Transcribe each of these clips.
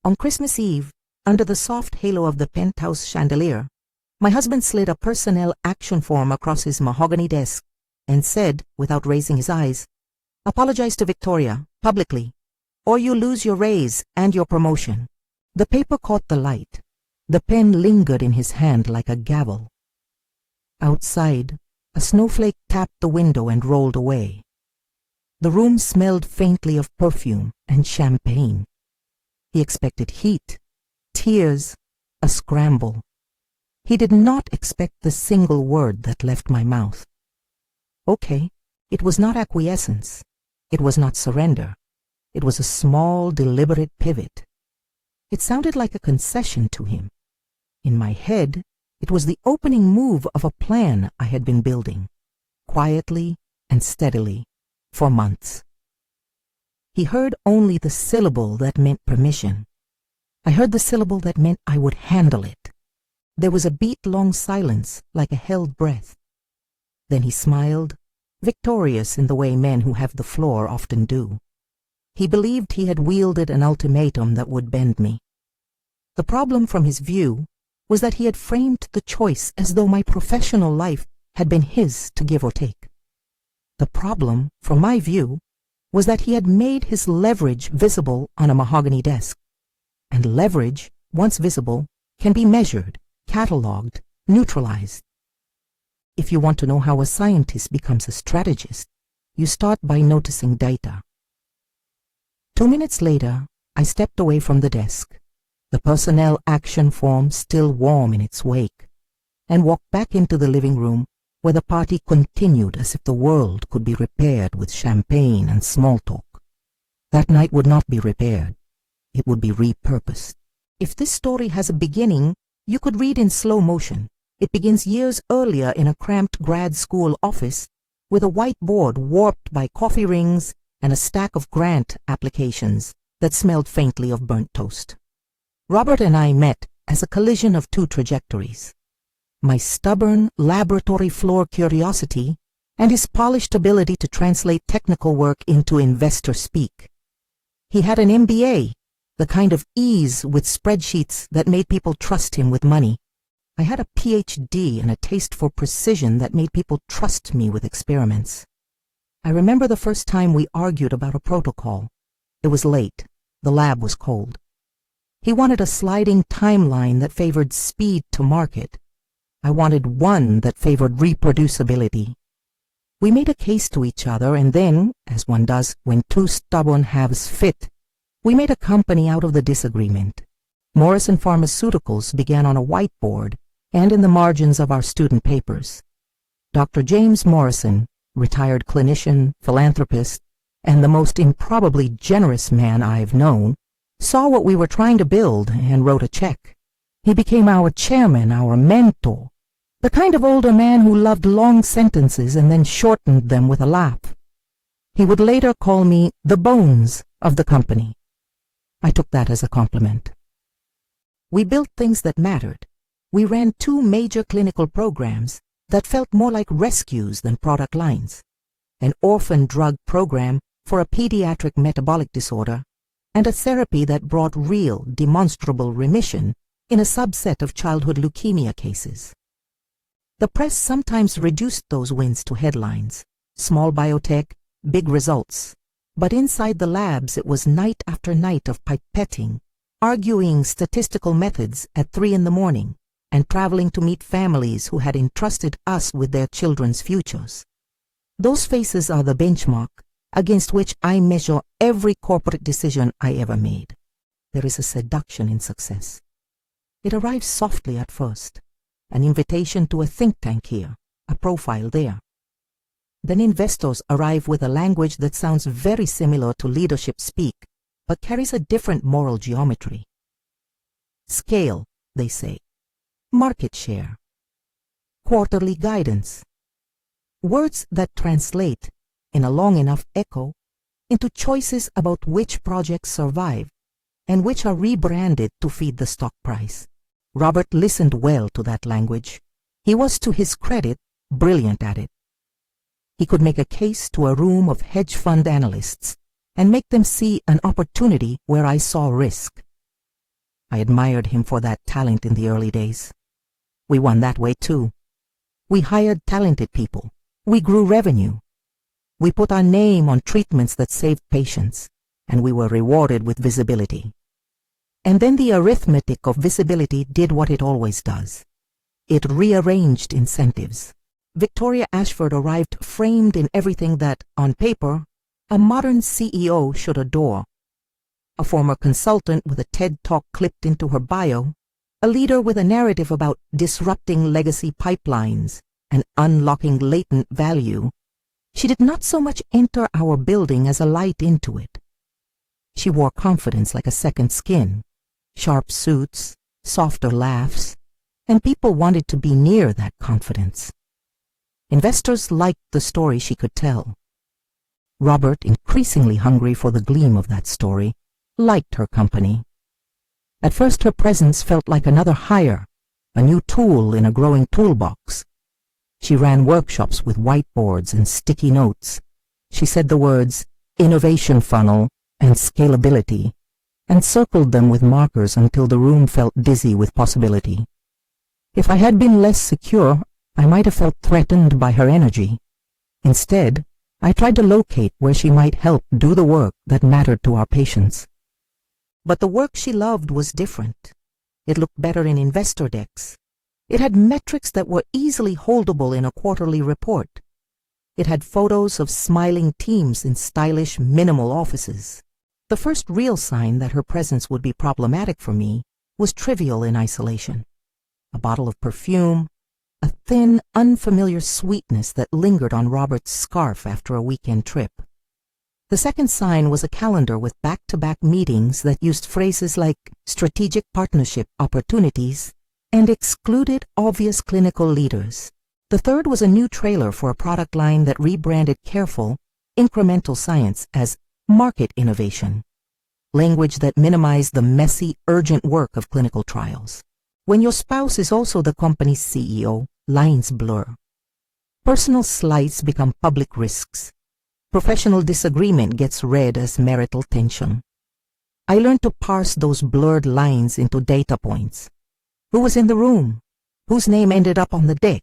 On Christmas Eve, under the soft halo of the penthouse chandelier, my husband slid a personnel action form across his mahogany desk and said, without raising his eyes, "Apologize to Victoria, publicly, or you lose your raise and your promotion." The paper caught the light. The pen lingered in his hand like a gavel. Outside, a snowflake tapped the window and rolled away. The room smelled faintly of perfume and champagne. He expected heat, tears, a scramble. He did not expect the single word that left my mouth. Okay, it was not acquiescence. It was not surrender. It was a small, deliberate pivot. It sounded like a concession to him. In my head, it was the opening move of a plan I had been building, quietly and steadily, for months. He heard only the syllable that meant permission. I heard the syllable that meant I would handle it. There was a beat-long silence, like a held breath. Then he smiled, victorious in the way men who have the floor often do. He believed he had wielded an ultimatum that would bend me. The problem from his view was that he had framed the choice as though my professional life had been his to give or take. The problem, from my view, was that he had made his leverage visible on a mahogany desk. And leverage, once visible, can be measured, catalogued, neutralized. If you want to know how a scientist becomes a strategist, you start by noticing data. 2 minutes later, I stepped away from the desk, the personnel action form still warm in its wake, and walked back into the living room where the party continued as if the world could be repaired with champagne and small talk. That night would not be repaired. It would be repurposed. If this story has a beginning, you could read in slow motion. It begins years earlier in a cramped grad school office with a whiteboard warped by coffee rings and a stack of grant applications that smelled faintly of burnt toast. Robert and I met as a collision of two trajectories. My stubborn laboratory floor curiosity and his polished ability to translate technical work into investor speak. He had an MBA, the kind of ease with spreadsheets that made people trust him with money. I had a PhD and a taste for precision that made people trust me with experiments. I remember the first time we argued about a protocol. It was late. The lab was cold. He wanted a sliding timeline that favored speed to market. I wanted one that favored reproducibility. We made a case to each other, and then, as one does when two stubborn halves fit, we made a company out of the disagreement. Morrison Pharmaceuticals began on a whiteboard and in the margins of our student papers. Dr. James Morrison, retired clinician, philanthropist, and the most improbably generous man I've known, saw what we were trying to build and wrote a check. He became our chairman, our mentor, the kind of older man who loved long sentences and then shortened them with a laugh. He would later call me the bones of the company. I took that as a compliment. We built things that mattered. We ran 2 major clinical programs that felt more like rescues than product lines. An orphan drug program for a pediatric metabolic disorder, and a therapy that brought real, demonstrable remission in a subset of childhood leukemia cases. The press sometimes reduced those wins to headlines. Small biotech, big results. But inside the labs it was night after night of pipetting, arguing statistical methods at 3 in the morning, and traveling to meet families who had entrusted us with their children's futures. Those faces are the benchmark against which I measure every corporate decision I ever made. There is a seduction in success. It arrives softly at first, an invitation to a think tank here, a profile there. Then investors arrive with a language that sounds very similar to leadership speak, but carries a different moral geometry. Scale, they say. Market share. Quarterly guidance. Words that translate, in a long enough echo, into choices about which projects survive and which are rebranded to feed the stock price. Robert listened well to that language. He was, to his credit, brilliant at it. He could make a case to a room of hedge fund analysts and make them see an opportunity where I saw risk. I admired him for that talent in the early days. We won that way too. We hired talented people. We grew revenue. We put our name on treatments that saved patients, and we were rewarded with visibility. And then the arithmetic of visibility did what it always does. It rearranged incentives. Victoria Ashford arrived framed in everything that, on paper, a modern CEO should adore. A former consultant with a TED Talk clipped into her bio, a leader with a narrative about disrupting legacy pipelines and unlocking latent value, she did not so much enter our building as a light into it. She wore confidence like a second skin, sharp suits, softer laughs, and people wanted to be near that confidence. Investors liked the story she could tell. Robert, increasingly hungry for the gleam of that story, liked her company. At first her presence felt like another hire, a new tool in a growing toolbox. She ran workshops with whiteboards and sticky notes. She said the words innovation funnel and scalability, and circled them with markers until the room felt dizzy with possibility. If I had been less secure, I might have felt threatened by her energy. Instead, I tried to locate where she might help do the work that mattered to our patients. But the work she loved was different. It looked better in investor decks. It had metrics that were easily holdable in a quarterly report. It had photos of smiling teams in stylish, minimal offices. The first real sign that her presence would be problematic for me was trivial in isolation. A bottle of perfume, a thin, unfamiliar sweetness that lingered on Robert's scarf after a weekend trip. The second sign was a calendar with back-to-back meetings that used phrases like strategic partnership opportunities and excluded obvious clinical leaders. The third was a new trailer for a product line that rebranded careful, incremental science as market innovation, language that minimized the messy, urgent work of clinical trials. When your spouse is also the company's CEO, lines blur. Personal slights become public risks. Professional disagreement gets read as marital tension. I learned to parse those blurred lines into data points. Who was in the room? Whose name ended up on the deck?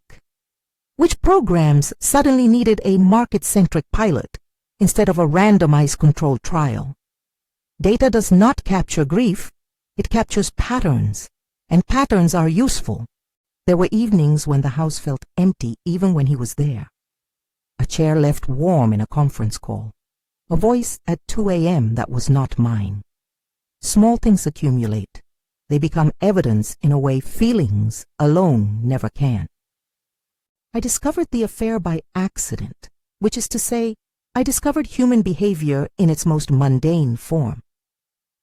Which programs suddenly needed a market-centric pilot instead of a randomized controlled trial? Data does not capture grief, it captures patterns, and patterns are useful. There were evenings when the house felt empty even when he was there. A chair left warm in a conference call. A voice at 2 a.m. that was not mine. Small things accumulate. They become evidence in a way feelings alone never can. I discovered the affair by accident, which is to say, I discovered human behavior in its most mundane form.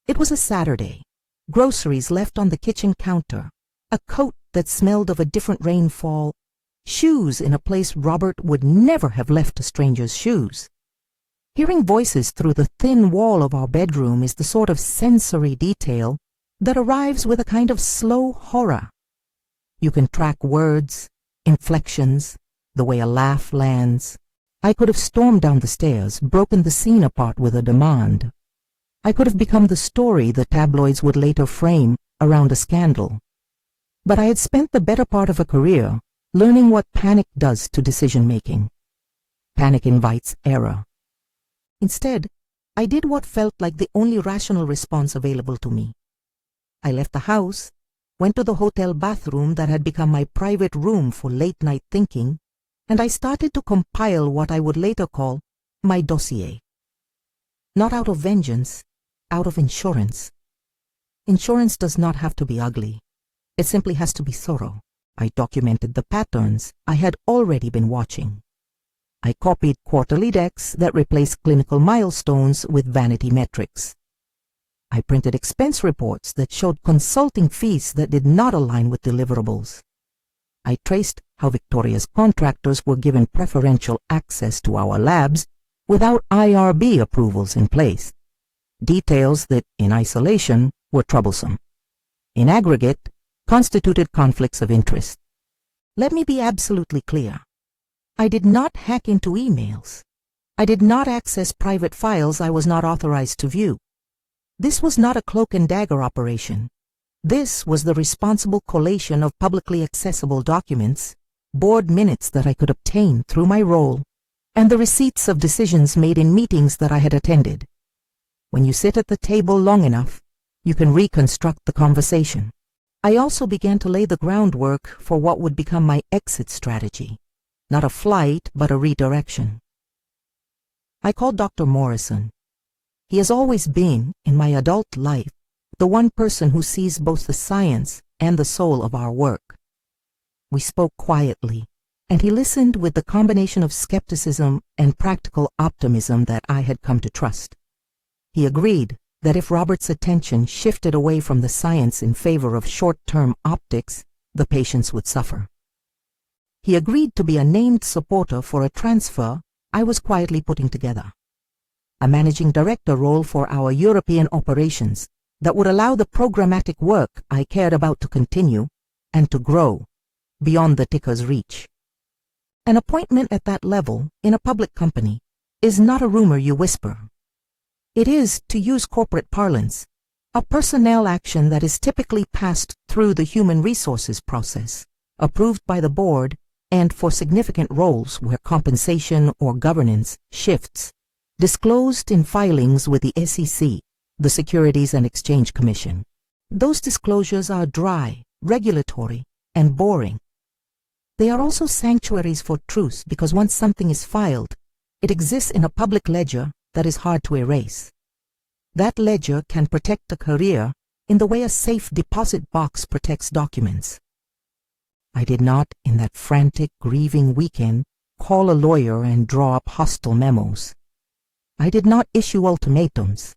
It was a Saturday. Groceries left on the kitchen counter, a coat that smelled of a different rainfall, shoes in a place Robert would never have left a stranger's shoes. Hearing voices through the thin wall of our bedroom is the sort of sensory detail that arrives with a kind of slow horror. You can track words, inflections, the way a laugh lands. I could have stormed down the stairs, broken the scene apart with a demand. I could have become the story the tabloids would later frame around a scandal. But I had spent the better part of a career learning what panic does to decision-making. Panic invites error. Instead, I did what felt like the only rational response available to me. I left the house, went to the hotel bathroom that had become my private room for late-night thinking, and I started to compile what I would later call my dossier. Not out of vengeance, out of insurance. Insurance does not have to be ugly. It simply has to be thorough. I documented the patterns I had already been watching. I copied quarterly decks that replaced clinical milestones with vanity metrics. I printed expense reports that showed consulting fees that did not align with deliverables. I traced how Victoria's contractors were given preferential access to our labs without IRB approvals in place. Details that, in isolation, were troublesome. In aggregate, constituted conflicts of interest. Let me be absolutely clear. I did not hack into emails. I did not access private files I was not authorized to view. This was not a cloak and dagger operation. This was the responsible collation of publicly accessible documents, board minutes that I could obtain through my role, and the receipts of decisions made in meetings that I had attended. When you sit at the table long enough, you can reconstruct the conversation. I also began to lay the groundwork for what would become my exit strategy, not a flight, but a redirection. I called Dr. Morrison. He has always been, in my adult life, the one person who sees both the science and the soul of our work. We spoke quietly, and he listened with the combination of skepticism and practical optimism that I had come to trust. He agreed that if Robert's attention shifted away from the science in favor of short-term optics, the patients would suffer. He agreed to be a named supporter for a transfer I was quietly putting together, a managing director role for our European operations that would allow the programmatic work I cared about to continue and to grow beyond the ticker's reach. An appointment at that level in a public company is not a rumor you whisper. It is, to use corporate parlance, a personnel action that is typically passed through the human resources process, approved by the board, and for significant roles where compensation or governance shifts, disclosed in filings with the SEC, the Securities and Exchange Commission. Those disclosures are dry, regulatory, and boring. They are also sanctuaries for truth because once something is filed, it exists in a public ledger that is hard to erase. That ledger can protect a career in the way a safe deposit box protects documents. I did not, in that frantic, grieving weekend, call a lawyer and draw up hostile memos. I did not issue ultimatums.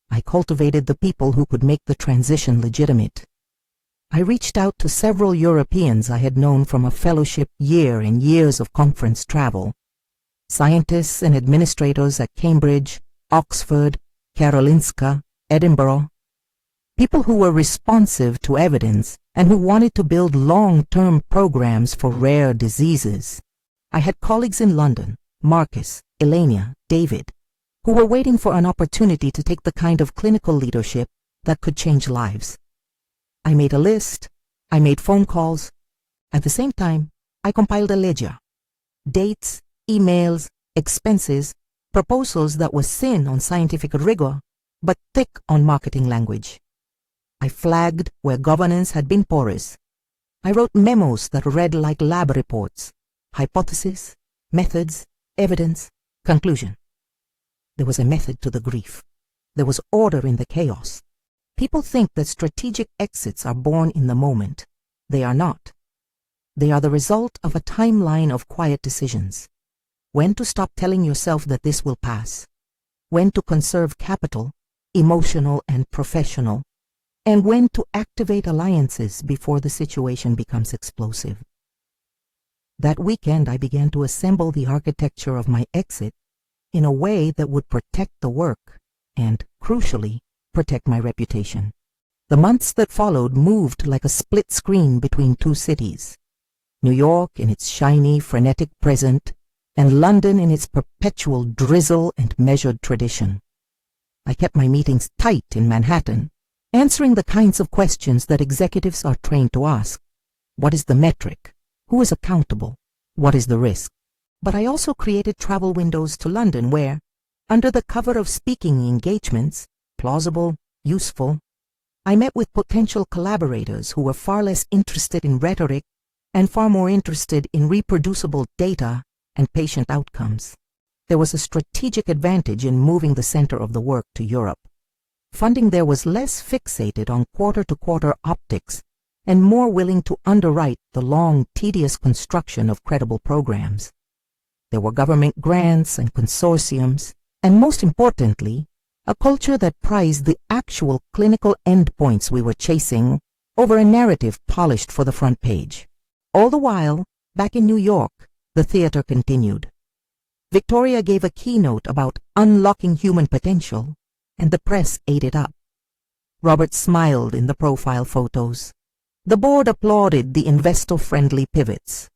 I cultivated the people who could make the transition legitimate. I reached out to several Europeans I had known from a fellowship year and years of conference travel, scientists and administrators at Cambridge, Oxford, Karolinska, Edinburgh, people who were responsive to evidence and who wanted to build long-term programs for rare diseases. I had colleagues in London, Marcus, Elenia, David, who were waiting for an opportunity to take the kind of clinical leadership that could change lives. I made a list, I made phone calls. At the same time, I compiled a ledger. Dates, emails, expenses, proposals that were thin on scientific rigor, but thick on marketing language. I flagged where governance had been porous. I wrote memos that read like lab reports: hypothesis, methods, evidence, conclusion. There was a method to the grief. There was order in the chaos. People think that strategic exits are born in the moment. They are not. They are the result of a timeline of quiet decisions. When to stop telling yourself that this will pass. When to conserve capital, emotional and professional, and when to activate alliances before the situation becomes explosive. That weekend I began to assemble the architecture of my exit in a way that would protect the work and, crucially, protect my reputation. The months that followed moved like a split screen between two cities, New York in its shiny, frenetic present, and London in its perpetual drizzle and measured tradition. I kept my meetings tight in Manhattan, answering the kinds of questions that executives are trained to ask. What is the metric? Who is accountable? What is the risk? But I also created travel windows to London where, under the cover of speaking engagements, plausible, useful, I met with potential collaborators who were far less interested in rhetoric and far more interested in reproducible data and patient outcomes. There was a strategic advantage in moving the center of the work to Europe. Funding there was less fixated on quarter-to-quarter optics and more willing to underwrite the long, tedious construction of credible programs. There were government grants and consortiums, and most importantly, a culture that prized the actual clinical endpoints we were chasing over a narrative polished for the front page. All the while, back in New York, the theater continued. Victoria gave a keynote about unlocking human potential, and the press ate it up. Robert smiled in the profile photos. The board applauded the investor-friendly pivots.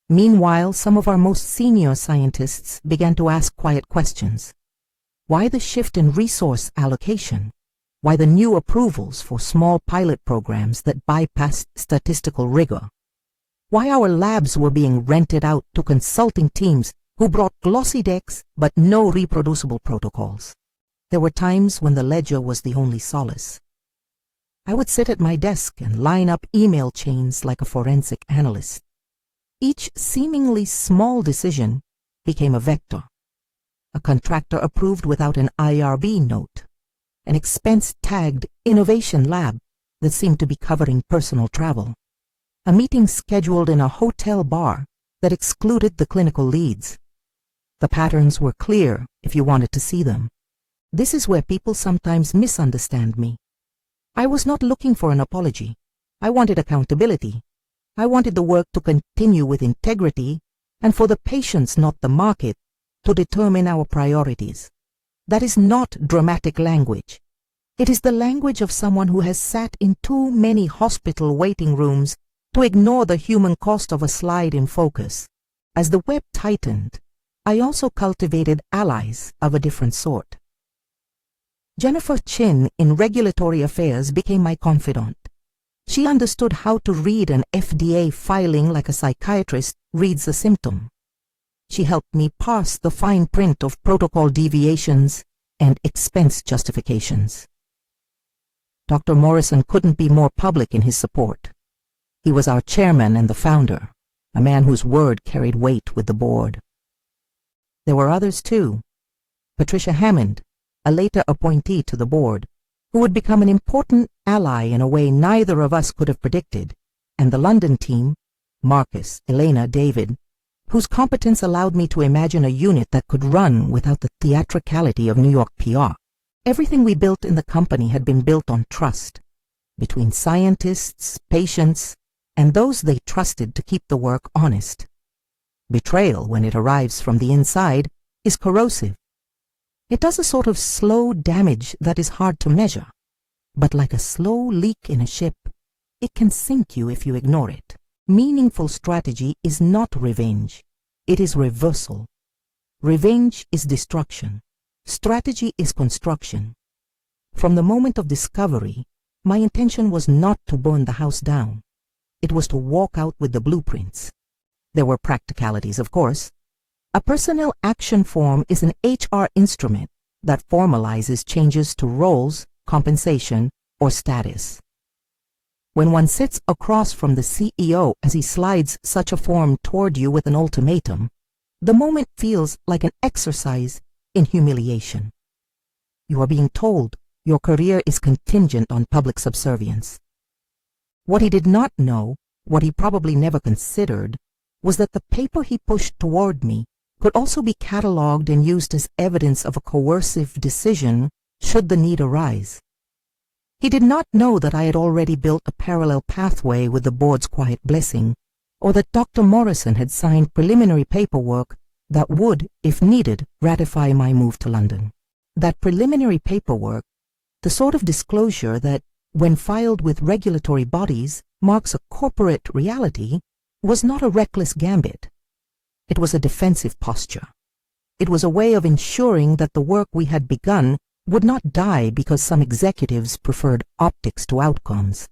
Meanwhile, some of our most senior scientists began to ask quiet questions. Why the shift in resource allocation? Why the new approvals for small pilot programs that bypassed statistical rigor? Why our labs were being rented out to consulting teams who brought glossy decks but no reproducible protocols? There were times when the ledger was the only solace. I would sit at my desk and line up email chains like a forensic analyst. Each seemingly small decision became a vector. A contractor approved without an IRB note. An expense-tagged innovation lab that seemed to be covering personal travel. A meeting scheduled in a hotel bar that excluded the clinical leads. The patterns were clear if you wanted to see them. This is where people sometimes misunderstand me. I was not looking for an apology. I wanted accountability. I wanted the work to continue with integrity and for the patients, not the market, to determine our priorities. That is not dramatic language. It is the language of someone who has sat in too many hospital waiting rooms to ignore the human cost of a slide in focus. As the web tightened, I also cultivated allies of a different sort. Jennifer Chin in regulatory affairs became my confidant. She understood how to read an FDA filing like a psychiatrist reads a symptom. She helped me parse the fine print of protocol deviations and expense justifications. Dr. Morrison couldn't be more public in his support. He was our chairman and the founder, a man whose word carried weight with the board. There were others too. Patricia Hammond, a later appointee to the board, who would become an important ally in a way neither of us could have predicted, and the London team, Marcus, Elena, David, whose competence allowed me to imagine a unit that could run without the theatricality of New York PR. Everything we built in the company had been built on trust, between scientists, patients, and those they trusted to keep the work honest. Betrayal, when it arrives from the inside, is corrosive. It does a sort of slow damage that is hard to measure, but like a slow leak in a ship, it can sink you if you ignore it. Meaningful strategy is not revenge. It is reversal. Revenge is destruction. Strategy is construction. From the moment of discovery, my intention was not to burn the house down. It was to walk out with the blueprints. There were practicalities, of course. A personnel action form is an HR instrument that formalizes changes to roles, compensation, or status. When one sits across from the CEO as he slides such a form toward you with an ultimatum, the moment feels like an exercise in humiliation. You are being told your career is contingent on public subservience. What he did not know, what he probably never considered, was that the paper he pushed toward me could also be catalogued and used as evidence of a coercive decision should the need arise. He did not know that I had already built a parallel pathway with the board's quiet blessing, or that Dr. Morrison had signed preliminary paperwork that would, if needed, ratify my move to London. That preliminary paperwork, the sort of disclosure that, when filed with regulatory bodies, marks a corporate reality, was not a reckless gambit. It was a defensive posture. It was a way of ensuring that the work we had begun would not die because some executives preferred optics to outcomes.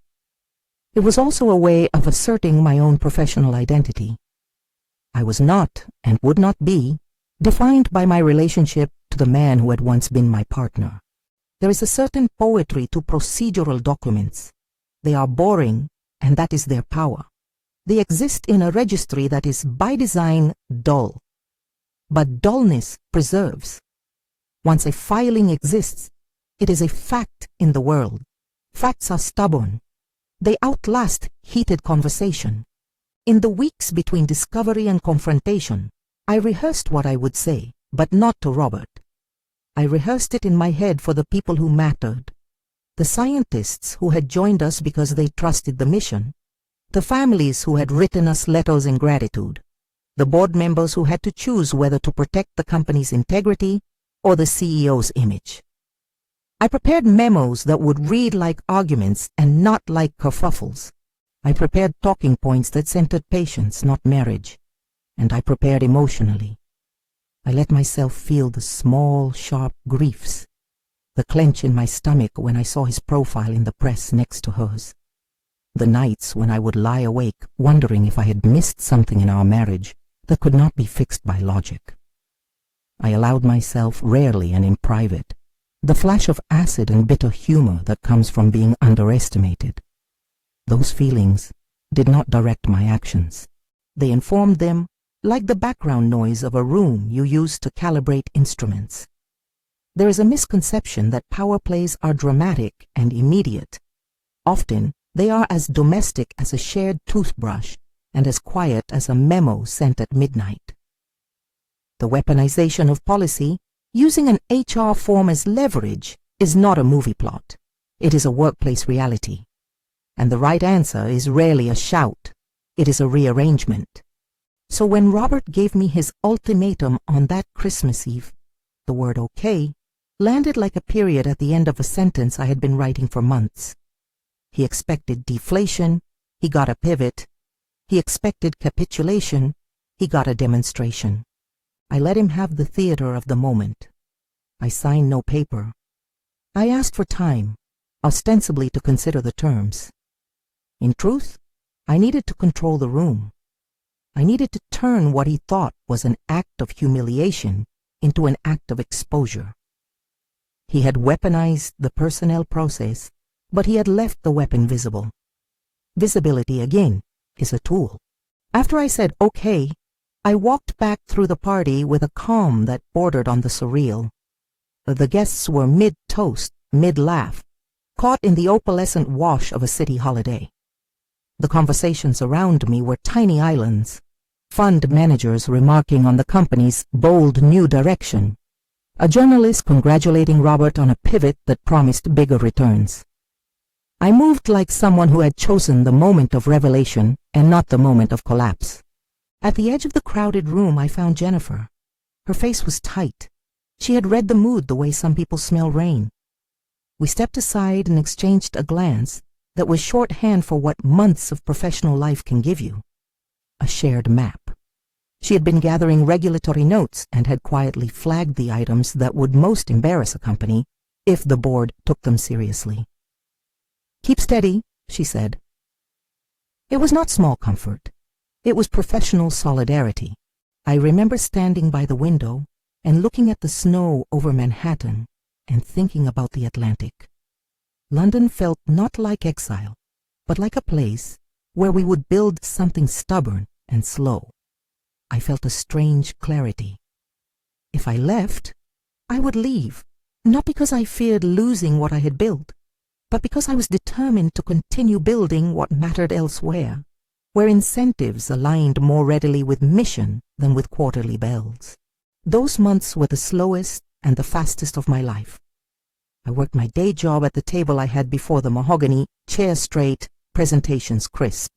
It was also a way of asserting my own professional identity. I was not, and would not be, defined by my relationship to the man who had once been my partner. There is a certain poetry to procedural documents. They are boring, and that is their power. They exist in a registry that is by design dull. But dullness preserves. Once a filing exists, it is a fact in the world. Facts are stubborn. They outlast heated conversation. In the weeks between discovery and confrontation, I rehearsed what I would say, but not to Robert. I rehearsed it in my head for the people who mattered. The scientists who had joined us because they trusted the mission. The families who had written us letters in gratitude. The board members who had to choose whether to protect the company's integrity or the CEO's image. I prepared memos that would read like arguments and not like kerfuffles. I prepared talking points that centered patients, not marriage. And I prepared emotionally. I let myself feel the small, sharp griefs. the clench in my stomach when I saw his profile in the press next to hers, the nights when I would lie awake wondering if I had missed something in our marriage that could not be fixed by logic. I allowed myself, rarely and in private, the flash of acid and bitter humor that comes from being underestimated. Those feelings did not direct my actions. They informed them like the background noise of a room you use to calibrate instruments. There is a misconception that power plays are dramatic and immediate. Often, they are as domestic as a shared toothbrush and as quiet as a memo sent at midnight. The weaponization of policy, using an HR form as leverage, is not a movie plot. It is a workplace reality. And the right answer is rarely a shout. It is a rearrangement. So when Robert gave me his ultimatum on that Christmas Eve, the word okay landed like a period at the end of a sentence I had been writing for months. He expected deflation, he got a pivot. He expected capitulation, he got a demonstration. I let him have the theater of the moment. I signed no paper. I asked for time, ostensibly to consider the terms. In truth, I needed to control the room. I needed to turn what he thought was an act of humiliation into an act of exposure. He had weaponized the personnel process, but he had left the weapon visible. Visibility, again, is a tool. After I said okay, I walked back through the party with a calm that bordered on the surreal. The guests were mid-toast, mid-laugh, caught in the opalescent wash of a city holiday. The conversations around me were tiny islands, fund managers remarking on the company's bold new direction, a journalist congratulating Robert on a pivot that promised bigger returns. I moved like someone who had chosen the moment of revelation and not the moment of collapse. At the edge of the crowded room, I found Jennifer. Her face was tight. She had read the mood the way some people smell rain. We stepped aside and exchanged a glance that was shorthand for what months of professional life can give you: a shared map. She had been gathering regulatory notes and had quietly flagged the items that would most embarrass a company if the board took them seriously. "Keep steady," she said. It was not small comfort. It was professional solidarity. I remember standing by the window and looking at the snow over Manhattan and thinking about the Atlantic. London felt not like exile, but like a place where we would build something stubborn and slow. I felt a strange clarity. If I left, I would leave, not because I feared losing what I had built, but because I was determined to continue building what mattered elsewhere, where incentives aligned more readily with mission than with quarterly bells. Those months were the slowest and the fastest of my life. I worked my day job at the table I had before the mahogany, chair straight, presentations crisp.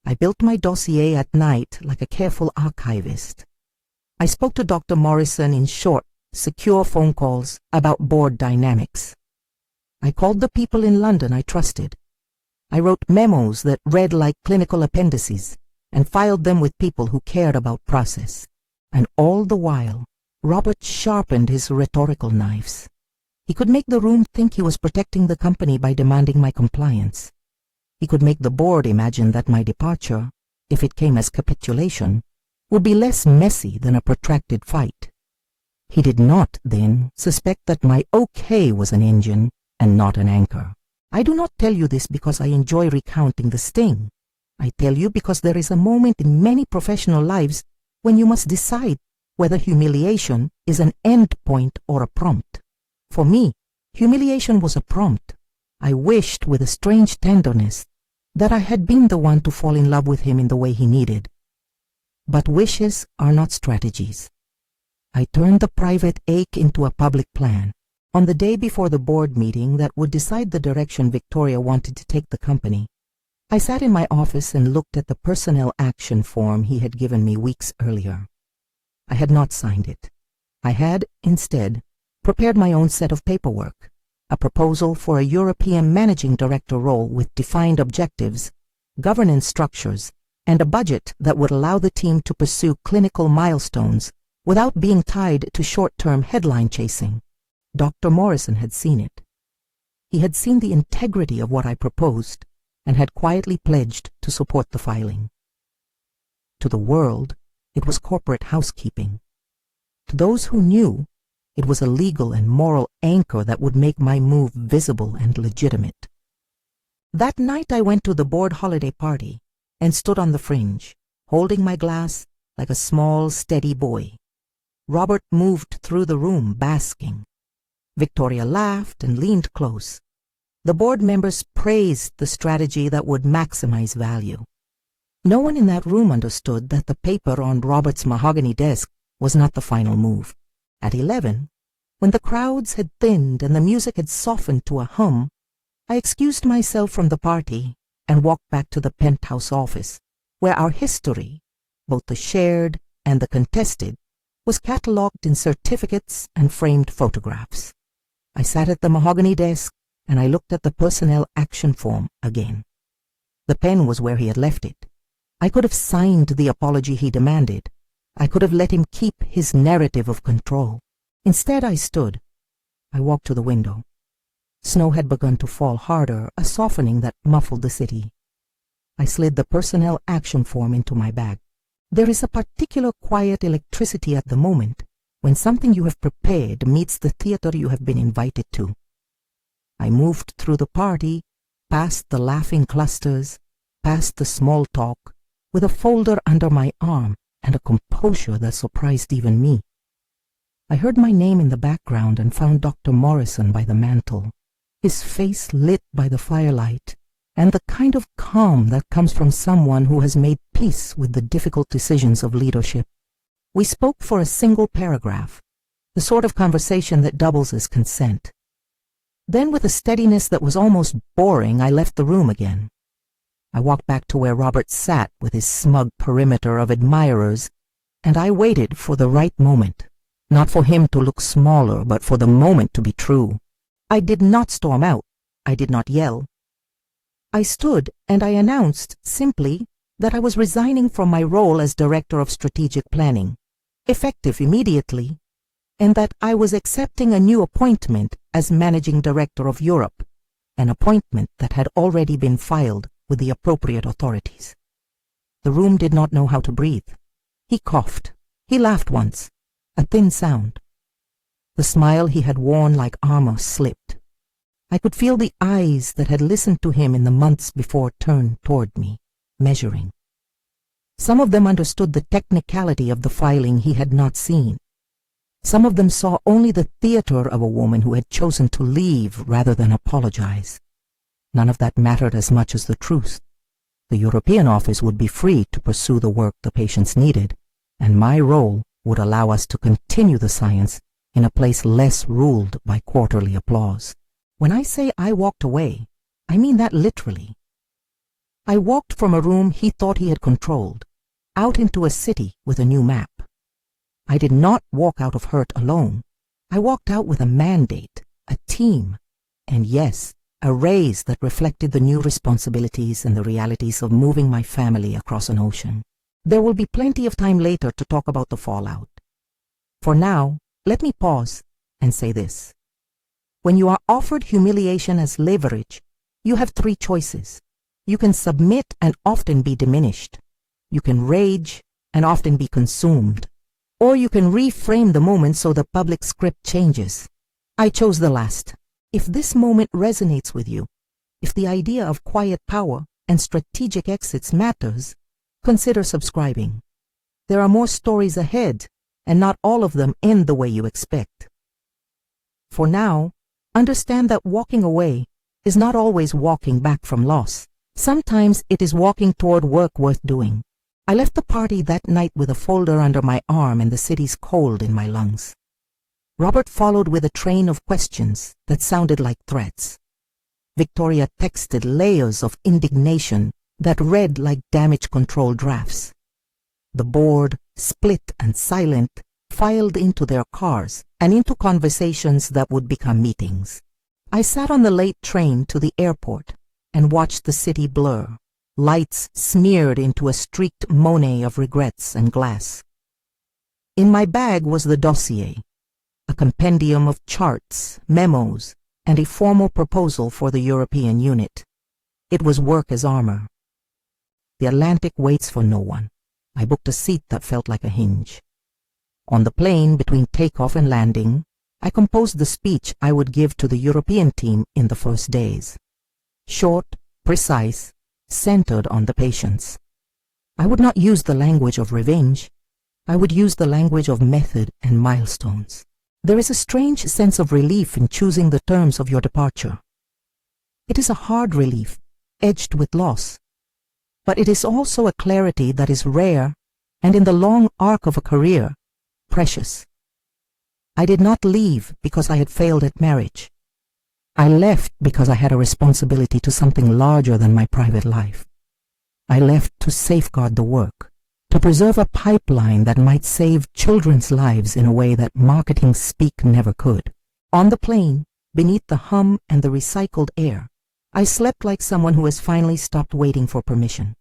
I built my dossier at night like a careful archivist. I spoke to Dr. Morrison in short, secure phone calls about board dynamics. I called the people in London I trusted. I wrote memos that read like clinical appendices and filed them with people who cared about process. And all the while, Robert sharpened his rhetorical knives. He could make the room think he was protecting the company by demanding my compliance. He could make the board imagine that my departure, if it came as capitulation, would be less messy than a protracted fight. He did not, then, suspect that my okay was an engine and not an anchor. I do not tell you this because I enjoy recounting the sting. I tell you because there is a moment in many professional lives when you must decide whether humiliation is an end point or a prompt. For me, humiliation was a prompt. I wished with a strange tenderness that I had been the one to fall in love with him in the way he needed. But wishes are not strategies. I turned the private ache into a public plan. On the day before the board meeting that would decide the direction Victoria wanted to take the company, I sat in my office and looked at the personnel action form he had given me weeks earlier. I had not signed it. I had, instead, prepared my own set of paperwork, a proposal for a European managing director role with defined objectives, governance structures, and a budget that would allow the team to pursue clinical milestones without being tied to short-term headline chasing. Dr. Morrison had seen it. He had seen the integrity of what I proposed and had quietly pledged to support the filing. To the world, it was corporate housekeeping. To those who knew, it was a legal and moral anchor that would make my move visible and legitimate. That night I went to the board holiday party and stood on the fringe, holding my glass like a small, steady boy. Robert moved through the room, basking. Victoria laughed and leaned close. The board members praised the strategy that would maximize value. No one in that room understood that the paper on Robert's mahogany desk was not the final move. At 11, when the crowds had thinned and the music had softened to a hum, I excused myself from the party and walked back to the penthouse office, where our history, both the shared and the contested, was catalogued in certificates and framed photographs. I sat at the mahogany desk and I looked at the personnel action form again. The pen was where he had left it. I could have signed the apology he demanded. I could have let him keep his narrative of control. Instead, I stood. I walked to the window. Snow had begun to fall harder, a softening that muffled the city. I slid the personnel action form into my bag. There is a particular quiet electricity at the moment when something you have prepared meets the theater you have been invited to. I moved through the party, past the laughing clusters, past the small talk, with a folder under my arm and a composure that surprised even me. I heard my name in the background and found Dr. Morrison by the mantel, his face lit by the firelight, and the kind of calm that comes from someone who has made peace with the difficult decisions of leadership. We spoke for a single paragraph, the sort of conversation that doubles as consent. Then, with a steadiness that was almost boring, I left the room again. I walked back to where Robert sat with his smug perimeter of admirers, and I waited for the right moment, not for him to look smaller, but for the moment to be true. I did not storm out. I did not yell. I stood and I announced simply that I was resigning from my role as Director of Strategic Planning, effective immediately, and that I was accepting a new appointment as Managing Director of Europe, an appointment that had already been filed with the appropriate authorities. The room did not know how to breathe. He coughed. He laughed once, a thin sound. The smile he had worn like armor slipped. I could feel the eyes that had listened to him in the months before turn toward me, measuring. Some of them understood the technicality of the filing he had not seen. Some of them saw only the theater of a woman who had chosen to leave rather than apologize. None of that mattered as much as the truth. The European office would be free to pursue the work the patients needed, and my role would allow us to continue the science in a place less ruled by quarterly applause. When I say I walked away, I mean that literally. I walked from a room he thought he had controlled, out into a city with a new map. I did not walk out of hurt alone. I walked out with a mandate, a team, and yes, a raise that reflected the new responsibilities and the realities of moving my family across an ocean. There will be plenty of time later to talk about the fallout. For now, let me pause and say this. When you are offered humiliation as leverage, you have three choices. You can submit and often be diminished. You can rage and often be consumed. Or you can reframe the moment so the public script changes. I chose the last. If this moment resonates with you, if the idea of quiet power and strategic exits matters, consider subscribing. There are more stories ahead, and not all of them end the way you expect. For now, understand that walking away is not always walking back from loss. Sometimes it is walking toward work worth doing. I left the party that night with a folder under my arm and the city's cold in my lungs. Robert followed with a train of questions that sounded like threats. Victoria texted layers of indignation that read like damage control drafts. The board, split and silent, filed into their cars and into conversations that would become meetings. I sat on the late train to the airport and watched the city blur, lights smeared into a streaked Monet of regrets and glass. In my bag was the dossier, a compendium of charts, memos, and a formal proposal for the European unit. It was work as armor. The Atlantic waits for no one. I booked a seat that felt like a hinge. On the plane between takeoff and landing, I composed the speech I would give to the European team in the first days. Short, precise, centered on the patients. I would not use the language of revenge. I would use the language of method and milestones. There is a strange sense of relief in choosing the terms of your departure. It is a hard relief, edged with loss. But it is also a clarity that is rare and, in the long arc of a career, precious. I did not leave because I had failed at marriage. I left because I had a responsibility to something larger than my private life. I left to safeguard the work, to preserve a pipeline that might save children's lives in a way that marketing speak never could. On the plane, beneath the hum and the recycled air, I slept like someone who has finally stopped waiting for permission.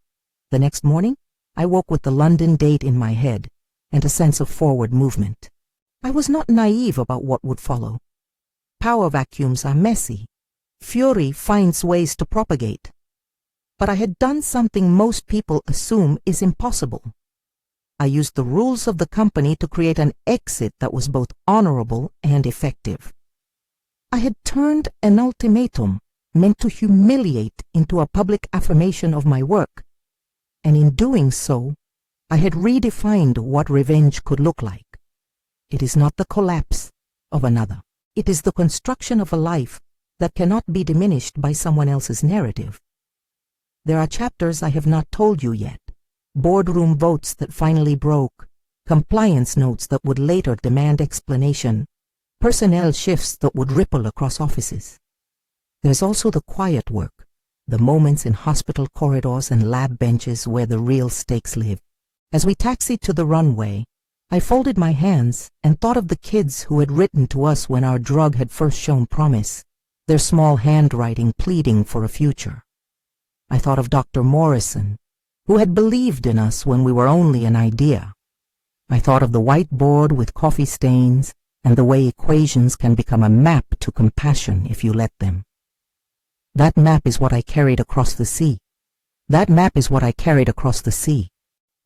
The next morning, I woke with the London date in my head and a sense of forward movement. I was not naive about what would follow. Power vacuums are messy. Fury finds ways to propagate. But I had done something most people assume is impossible. I used the rules of the company to create an exit that was both honorable and effective. I had turned an ultimatum meant to humiliate into a public affirmation of my work, and in doing so, I had redefined what revenge could look like. It is not the collapse of another. It is the construction of a life that cannot be diminished by someone else's narrative. There are chapters I have not told you yet, boardroom votes that finally broke, compliance notes that would later demand explanation, personnel shifts that would ripple across offices. There's also the quiet work, the moments in hospital corridors and lab benches where the real stakes live. As we taxied to the runway, I folded my hands and thought of the kids who had written to us when our drug had first shown promise, their small handwriting pleading for a future. I thought of Dr. Morrison, who had believed in us when we were only an idea. I thought of the whiteboard with coffee stains and the way equations can become a map to compassion if you let them. That map is what I carried across the sea. That map is what I carried across the sea.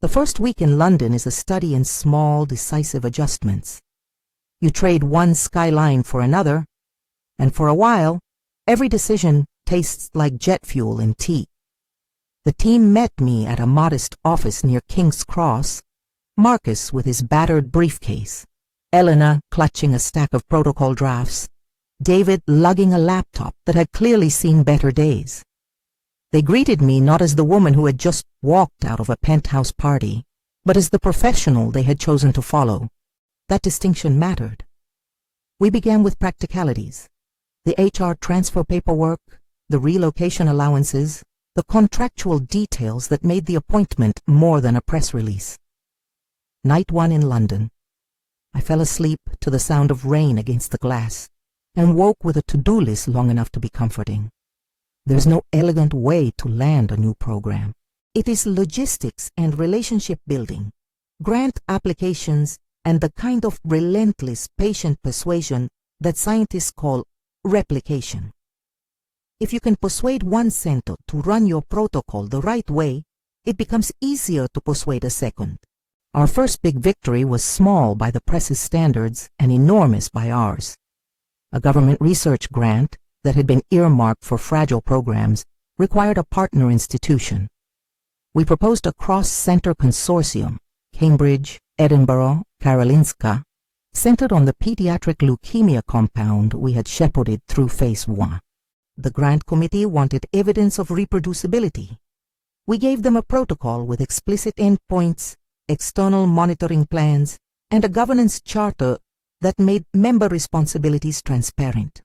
The first week in London is a study in small, decisive adjustments. You trade one skyline for another, and for a while, every decision tastes like jet fuel and tea. The team met me at a modest office near King's Cross, Marcus with his battered briefcase, Elena clutching a stack of protocol drafts, David lugging a laptop that had clearly seen better days. They greeted me not as the woman who had just walked out of a penthouse party, but as the professional they had chosen to follow. That distinction mattered. We began with practicalities. The HR transfer paperwork, the relocation allowances, the contractual details that made the appointment more than a press release. Night 1 in London. I fell asleep to the sound of rain against the glass and woke with a to-do list long enough to be comforting. There's no elegant way to land a new program. It is logistics and relationship building, grant applications, and the kind of relentless patient persuasion that scientists call replication. If you can persuade one center to run your protocol the right way, it becomes easier to persuade a second. Our first big victory was small by the press's standards and enormous by ours. A government research grant that had been earmarked for fragile programs required a partner institution. We proposed a cross-center consortium, Cambridge, Edinburgh, Karolinska, centered on the pediatric leukemia compound we had shepherded through phase 1. The grant committee wanted evidence of reproducibility. We gave them a protocol with explicit endpoints, external monitoring plans, and a governance charter that made member responsibilities transparent.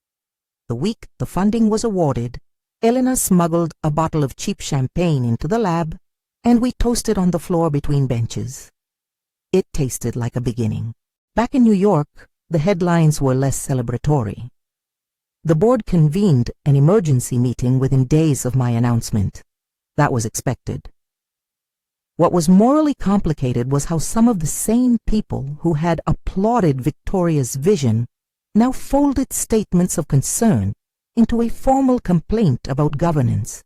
The week the funding was awarded, Elena smuggled a bottle of cheap champagne into the lab, and we toasted on the floor between benches. It tasted like a beginning. Back in New York, the headlines were less celebratory. The board convened an emergency meeting within days of my announcement. That was expected. What was morally complicated was how some of the same people who had applauded Victoria's vision now folded statements of concern into a formal complaint about governance.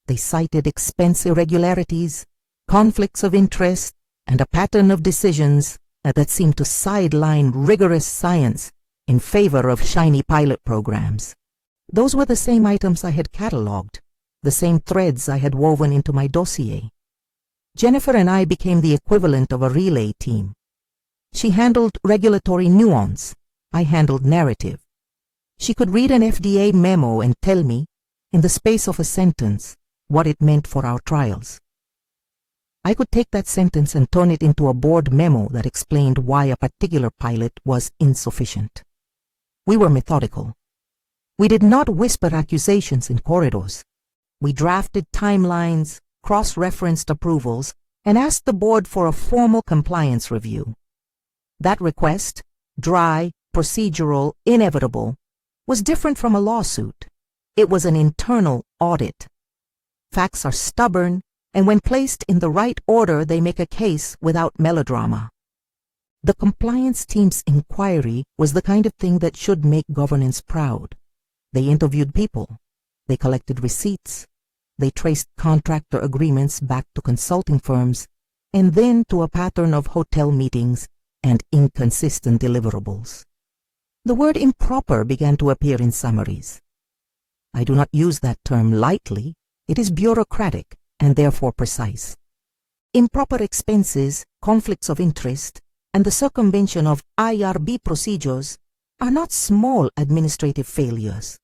They cited expense irregularities, conflicts of interest, and a pattern of decisions that seemed to sideline rigorous science in favor of shiny pilot programs. Those were the same items I had catalogued, the same threads I had woven into my dossier. Jennifer and I became the equivalent of a relay team. She handled regulatory nuance. I handled narrative. She could read an FDA memo and tell me, in the space of a sentence, what it meant for our trials. I could take that sentence and turn it into a board memo that explained why a particular pilot was insufficient. We were methodical. We did not whisper accusations in corridors. We drafted timelines, cross-referenced approvals, and asked the board for a formal compliance review. That request, dry, procedural, inevitable, was different from a lawsuit. It was an internal audit. Facts are stubborn, and when placed in the right order, they make a case without melodrama. The compliance team's inquiry was the kind of thing that should make governance proud. They interviewed people. They collected receipts. They traced contractor agreements back to consulting firms and then to a pattern of hotel meetings and inconsistent deliverables. The word improper began to appear in summaries. I do not use that term lightly. It is bureaucratic and therefore precise. Improper expenses, conflicts of interest, and the circumvention of IRB procedures are not small administrative failures.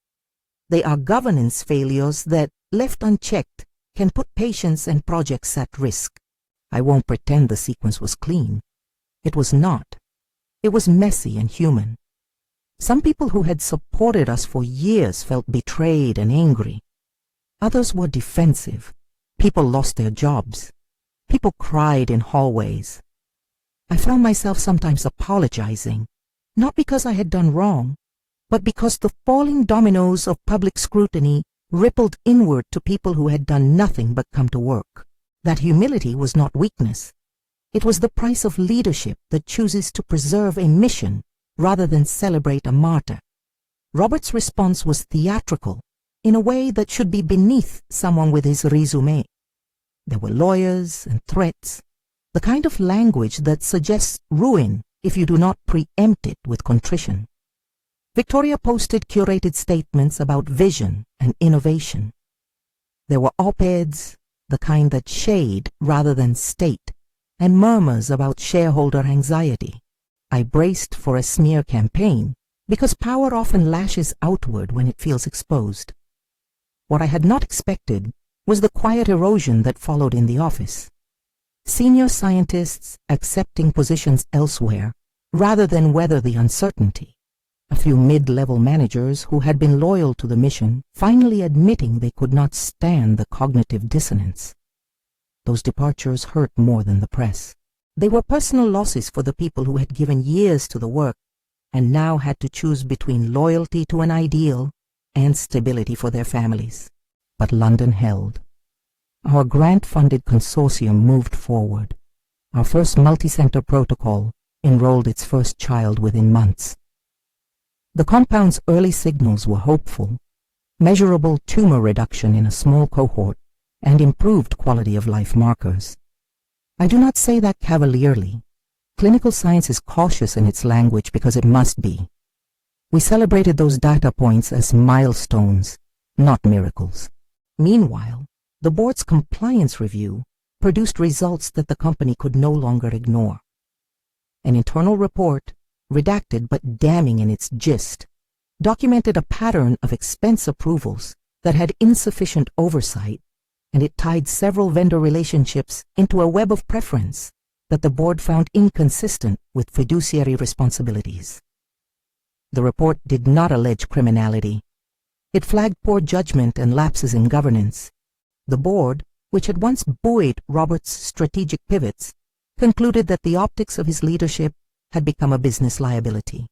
They are governance failures that, left unchecked, can put patients and projects at risk. I won't pretend the sequence was clean. It was not. It was messy and human. Some people who had supported us for years felt betrayed and angry. Others were defensive. People lost their jobs. People cried in hallways. I found myself sometimes apologizing, not because I had done wrong, but because the falling dominoes of public scrutiny rippled inward to people who had done nothing but come to work. That humility was not weakness. It was the price of leadership that chooses to preserve a mission rather than celebrate a martyr. Robert's response was theatrical, in a way that should be beneath someone with his resume. There were lawyers and threats, the kind of language that suggests ruin if you do not preempt it with contrition. Victoria posted curated statements about vision and innovation. There were op-eds, the kind that shade rather than state, and murmurs about shareholder anxiety. I braced for a smear campaign because power often lashes outward when it feels exposed. What I had not expected was the quiet erosion that followed in the office. Senior scientists accepting positions elsewhere rather than weather the uncertainty. A few mid-level managers who had been loyal to the mission finally admitting they could not stand the cognitive dissonance. Those departures hurt more than the press. They were personal losses for the people who had given years to the work and now had to choose between loyalty to an ideal and stability for their families. But London held. Our grant-funded consortium moved forward. Our first multi-center protocol enrolled its first child within months. The compound's early signals were hopeful: measurable tumor reduction in a small cohort and improved quality of life markers. I do not say that cavalierly. Clinical science is cautious in its language because it must be. We celebrated those data points as milestones, not miracles. Meanwhile, the board's compliance review produced results that the company could no longer ignore. An internal report, redacted but damning in its gist, documented a pattern of expense approvals that had insufficient oversight, and it tied several vendor relationships into a web of preference that the board found inconsistent with fiduciary responsibilities. The report did not allege criminality. It flagged poor judgment and lapses in governance. The board, which had once buoyed Robert's strategic pivots, concluded that the optics of his leadership had become a business liability.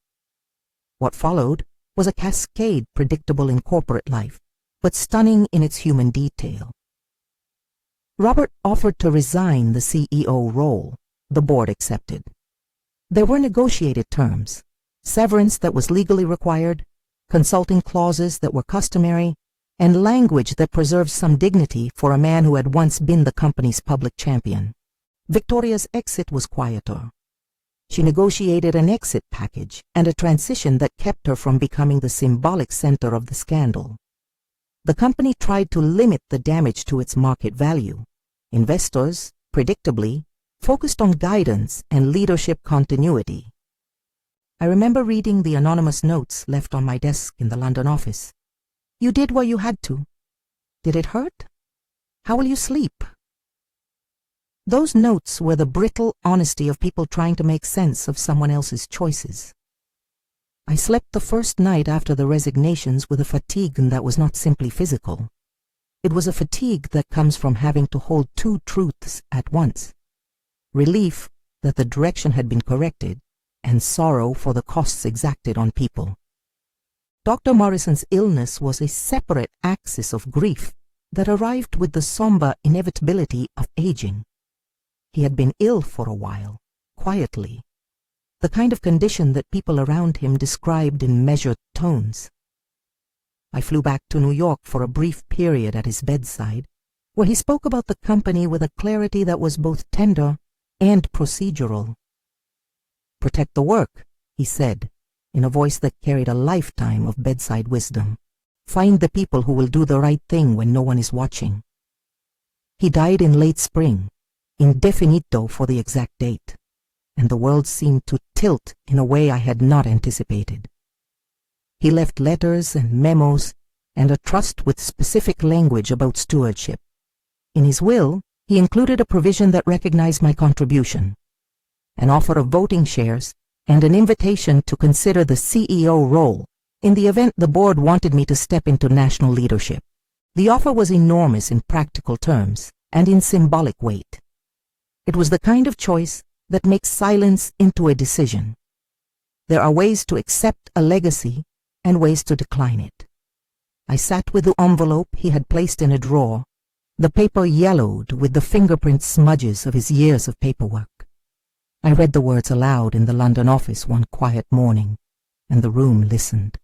What followed was a cascade predictable in corporate life, but stunning in its human detail. Robert offered to resign the CEO role. The board accepted. There were negotiated terms, severance that was legally required, consulting clauses that were customary, and language that preserved some dignity for a man who had once been the company's public champion. Victoria's exit was quieter. She negotiated an exit package and a transition that kept her from becoming the symbolic center of the scandal. The company tried to limit the damage to its market value. Investors, predictably, focused on guidance and leadership continuity. I remember reading the anonymous notes left on my desk in the London office. You did what you had to. Did it hurt? How will you sleep? Those notes were the brittle honesty of people trying to make sense of someone else's choices. I slept the first night after the resignations with a fatigue that was not simply physical. It was a fatigue that comes from having to hold two truths at once. Relief that the direction had been corrected, and sorrow for the costs exacted on people. Dr. Morrison's illness was a separate axis of grief that arrived with the somber inevitability of aging. He had been ill for a while, quietly, the kind of condition that people around him described in measured tones. I flew back to New York for a brief period at his bedside, where he spoke about the company with a clarity that was both tender and procedural. Protect the work, he said, in a voice that carried a lifetime of bedside wisdom. Find the people who will do the right thing when no one is watching. He died in late spring, indefinito for the exact date, and the world seemed to tilt in a way I had not anticipated. He left letters and memos and a trust with specific language about stewardship. In his will, he included a provision that recognized my contribution, an offer of voting shares, and an invitation to consider the CEO role in the event the board wanted me to step into national leadership. The offer was enormous in practical terms and in symbolic weight. It was the kind of choice that makes silence into a decision. There are ways to accept a legacy and ways to decline it. I sat with the envelope he had placed in a drawer, the paper yellowed with the fingerprint smudges of his years of paperwork. I read the words aloud in the London office one quiet morning, and the room listened.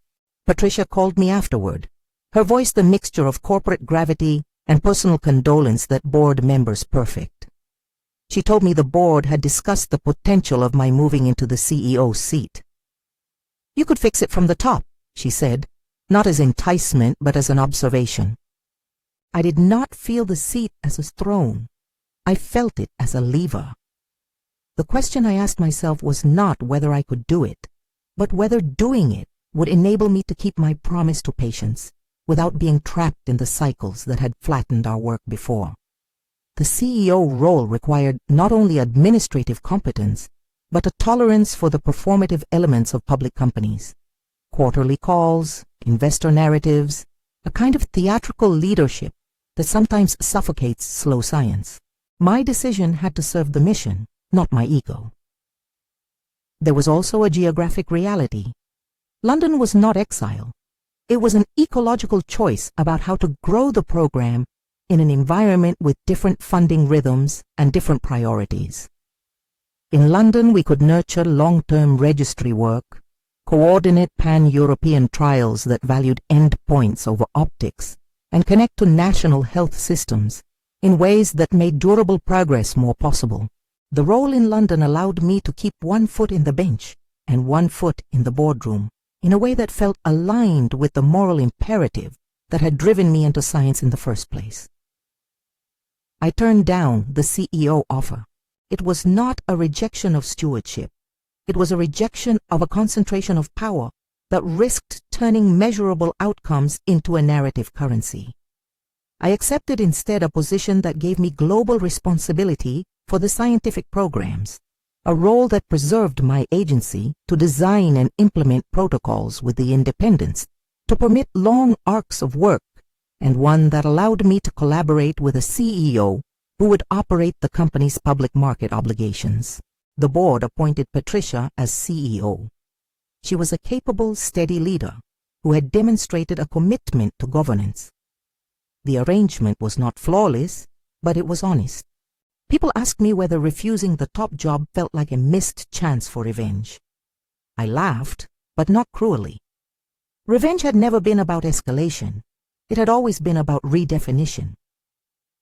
Patricia called me afterward, her voice the mixture of corporate gravity and personal condolence that board members perfect. She told me the board had discussed the potential of my moving into the CEO seat. You could fix it from the top, she said, not as enticement but as an observation. I did not feel the seat as a throne. I felt it as a lever. The question I asked myself was not whether I could do it, but whether doing it would enable me to keep my promise to patients without being trapped in the cycles that had flattened our work before. The CEO role required not only administrative competence, but a tolerance for the performative elements of public companies. Quarterly calls, investor narratives, a kind of theatrical leadership that sometimes suffocates slow science. My decision had to serve the mission, not my ego. There was also a geographic reality. London was not exile. It was an ecological choice about how to grow the program in an environment with different funding rhythms and different priorities. In London, we could nurture long-term registry work, coordinate pan-European trials that valued endpoints over optics, and connect to national health systems in ways that made durable progress more possible. The role in London allowed me to keep one foot in the bench and one foot in the boardroom in a way that felt aligned with the moral imperative that had driven me into science in the first place. I turned down the CEO offer. It was not a rejection of stewardship. It was a rejection of a concentration of power that risked turning measurable outcomes into a narrative currency. I accepted instead a position that gave me global responsibility for the scientific programs, a role that preserved my agency to design and implement protocols with the independence to permit long arcs of work, and one that allowed me to collaborate with a CEO who would operate the company's public market obligations. The board appointed Patricia as CEO. She was a capable, steady leader who had demonstrated a commitment to governance. The arrangement was not flawless, but it was honest. People asked me whether refusing the top job felt like a missed chance for revenge. I laughed, but not cruelly. Revenge had never been about escalation. It had always been about redefinition.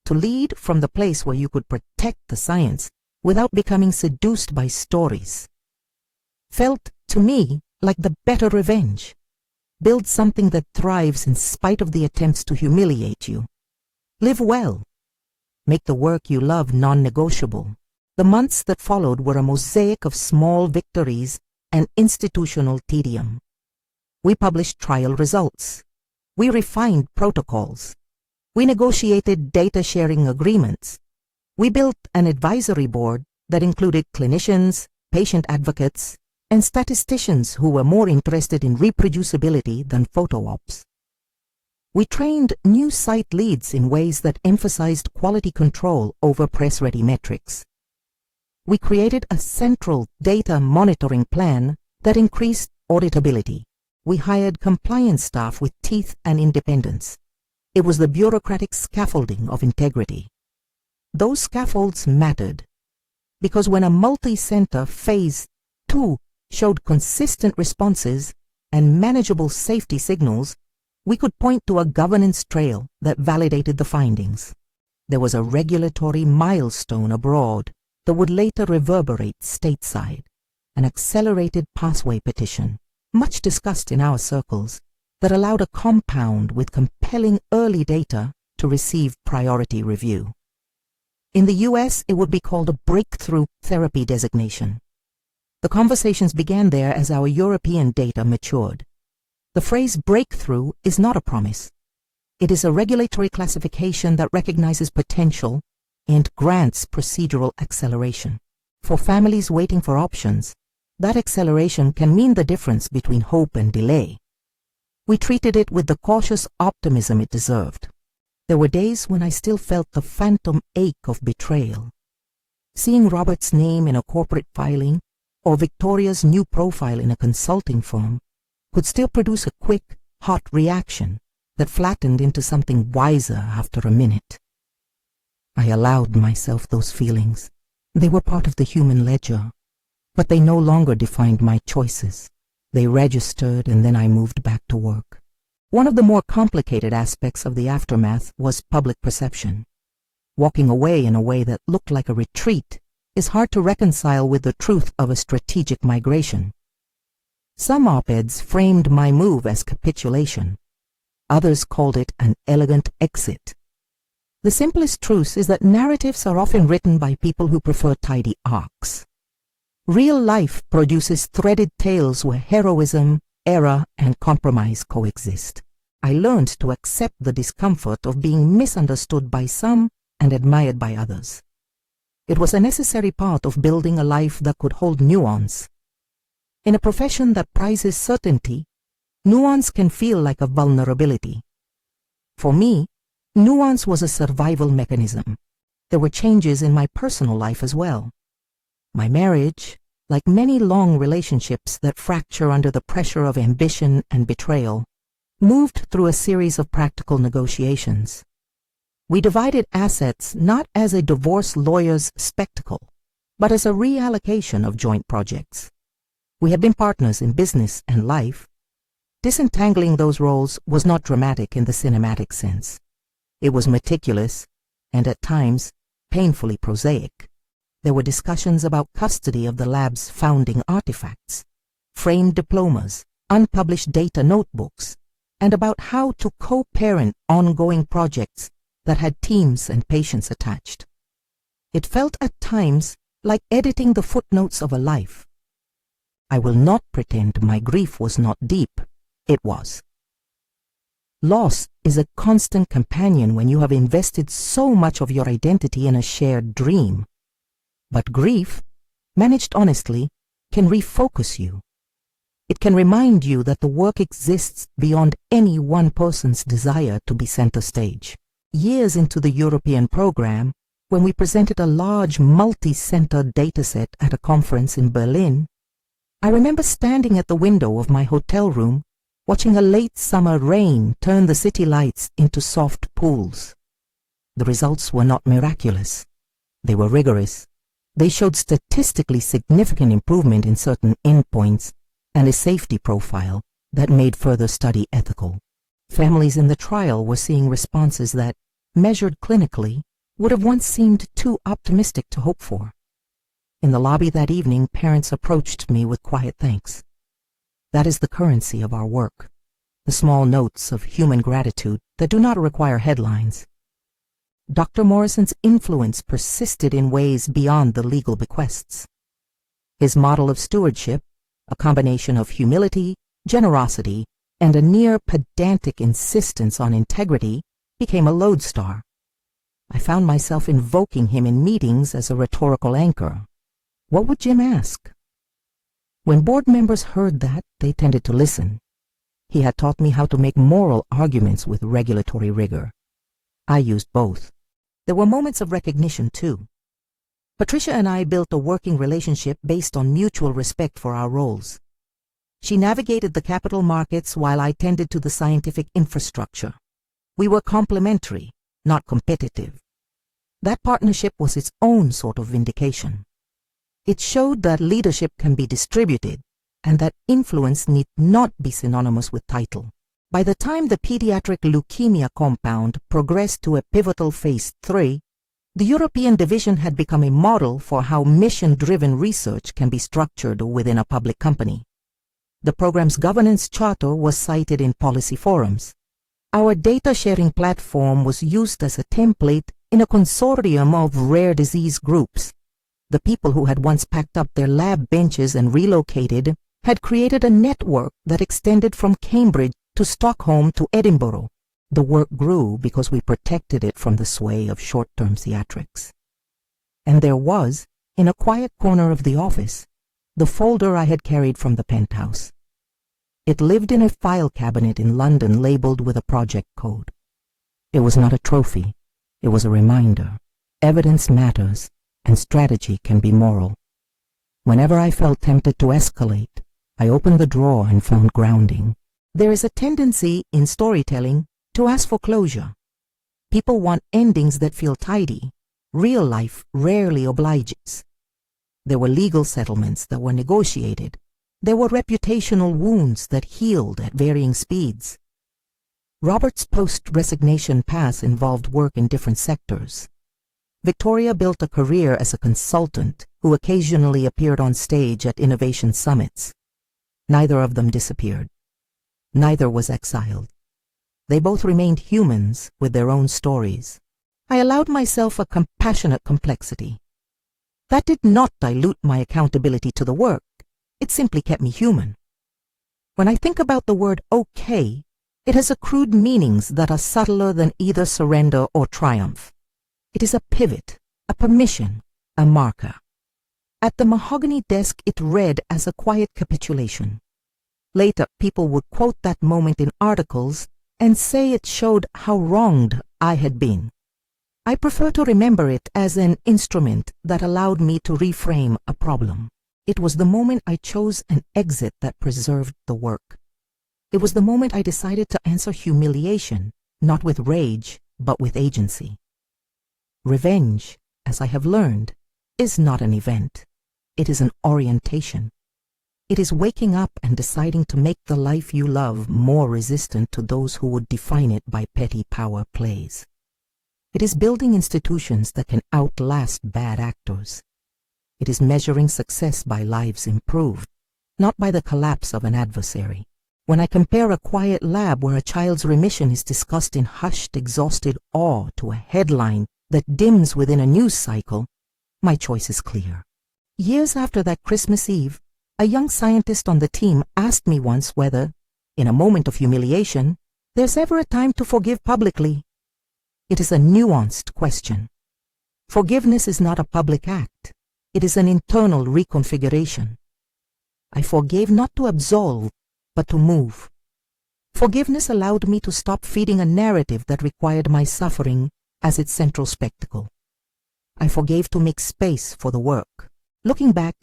To lead from the place where you could protect the science without becoming seduced by stories felt, to me, like the better revenge. Build something that thrives in spite of the attempts to humiliate you. Live well. Make the work you love non-negotiable. The months that followed were a mosaic of small victories and institutional tedium. We published trial results. We refined protocols. We negotiated data-sharing agreements. We built an advisory board that included clinicians, patient advocates, and statisticians who were more interested in reproducibility than photo ops. We trained new site leads in ways that emphasized quality control over press-ready metrics. We created a central data monitoring plan that increased auditability. We hired compliance staff with teeth and independence. It was the bureaucratic scaffolding of integrity. Those scaffolds mattered, because when a multi-center phase 2 showed consistent responses and manageable safety signals, we could point to a governance trail that validated the findings. There was a regulatory milestone abroad that would later reverberate stateside, an accelerated pathway petition, much discussed in our circles, that allowed a compound with compelling early data to receive priority review. In the US, it would be called a breakthrough therapy designation. The conversations began there as our European data matured. The phrase breakthrough is not a promise. It is a regulatory classification that recognizes potential and grants procedural acceleration. For families waiting for options, that acceleration can mean the difference between hope and delay. We treated it with the cautious optimism it deserved. There were days when I still felt the phantom ache of betrayal. Seeing Robert's name in a corporate filing or Victoria's new profile in a consulting firm could still produce a quick, hot reaction that flattened into something wiser after a minute. I allowed myself those feelings. They were part of the human ledger, but they no longer defined my choices. They registered, and then I moved back to work. One of the more complicated aspects of the aftermath was public perception. Walking away in a way that looked like a retreat is hard to reconcile with the truth of a strategic migration. Some op-eds framed my move as capitulation. Others called it an elegant exit. The simplest truth is that narratives are often written by people who prefer tidy arcs. Real life produces threaded tales where heroism, error, and compromise coexist. I learned to accept the discomfort of being misunderstood by some and admired by others. It was a necessary part of building a life that could hold nuance. In a profession that prizes certainty, nuance can feel like a vulnerability. For me, nuance was a survival mechanism. There were changes in my personal life as well. My marriage, like many long relationships that fracture under the pressure of ambition and betrayal, moved through a series of practical negotiations. We divided assets not as a divorce lawyer's spectacle, but as a reallocation of joint projects. We had been partners in business and life. Disentangling those roles was not dramatic in the cinematic sense. It was meticulous and, at times, painfully prosaic. There were discussions about custody of the lab's founding artifacts, framed diplomas, unpublished data notebooks, and about how to co-parent ongoing projects that had teams and patients attached. It felt at times like editing the footnotes of a life. I will not pretend my grief was not deep. It was. Loss is a constant companion when you have invested so much of your identity in a shared dream. But grief, managed honestly, can refocus you. It can remind you that the work exists beyond any one person's desire to be center stage. Years into the European program, when we presented a large multi-center dataset at a conference in Berlin, I remember standing at the window of my hotel room watching a late summer rain turn the city lights into soft pools. The results were not miraculous. They were rigorous. They showed statistically significant improvement in certain endpoints and a safety profile that made further study ethical. Families in the trial were seeing responses that, measured clinically, would have once seemed too optimistic to hope for. In the lobby that evening, parents approached me with quiet thanks. That is the currency of our work, the small notes of human gratitude that do not require headlines. Dr. Morrison's influence persisted in ways beyond the legal bequests. His model of stewardship, a combination of humility, generosity, and a near pedantic insistence on integrity, became a lodestar. I found myself invoking him in meetings as a rhetorical anchor. What would Jim ask? When board members heard that, they tended to listen. He had taught me how to make moral arguments with regulatory rigor. I used both. There were moments of recognition, too. Patricia and I built a working relationship based on mutual respect for our roles. She navigated the capital markets while I tended to the scientific infrastructure. We were complementary, not competitive. That partnership was its own sort of vindication. It showed that leadership can be distributed and that influence need not be synonymous with title. By the time the pediatric leukemia compound progressed to a pivotal phase 3, the European division had become a model for how mission-driven research can be structured within a public company. The program's governance charter was cited in policy forums. Our data-sharing platform was used as a template in a consortium of rare disease groups. The people who had once packed up their lab benches and relocated had created a network that extended from Cambridge to Stockholm to Edinburgh. The work grew because we protected it from the sway of short-term theatrics. And there was, in a quiet corner of the office, the folder I had carried from the penthouse. It lived in a file cabinet in London labeled with a project code. It was not a trophy. It was a reminder. Evidence matters, and strategy can be moral. Whenever I felt tempted to escalate, I opened the drawer and found grounding. There is a tendency in storytelling to ask for closure. People want endings that feel tidy. Real life rarely obliges. There were legal settlements that were negotiated. There were reputational wounds that healed at varying speeds. Robert's post-resignation pass involved work in different sectors. Victoria built a career as a consultant who occasionally appeared on stage at innovation summits. Neither of them disappeared. Neither was exiled. They both remained humans with their own stories. I allowed myself a compassionate complexity. That did not dilute my accountability to the work. It simply kept me human. When I think about the word okay, it has accrued meanings that are subtler than either surrender or triumph. It is a pivot, a permission, a marker. At the mahogany desk it read as a quiet capitulation. Later, people would quote that moment in articles and say it showed how wronged I had been. I prefer to remember it as an instrument that allowed me to reframe a problem. It was the moment I chose an exit that preserved the work. It was the moment I decided to answer humiliation, not with rage, but with agency. Revenge, as I have learned, is not an event. It is an orientation. It is waking up and deciding to make the life you love more resistant to those who would define it by petty power plays. It is building institutions that can outlast bad actors. It is measuring success by lives improved, not by the collapse of an adversary. When I compare a quiet lab where a child's remission is discussed in hushed, exhausted awe to a headline that dims within a news cycle, my choice is clear. Years after that Christmas Eve, a young scientist on the team asked me once whether, in a moment of humiliation, there's ever a time to forgive publicly. It is a nuanced question. Forgiveness is not a public act. It is an internal reconfiguration. I forgave not to absolve, but to move. Forgiveness allowed me to stop feeding a narrative that required my suffering as its central spectacle. I forgave to make space for the work. Looking back,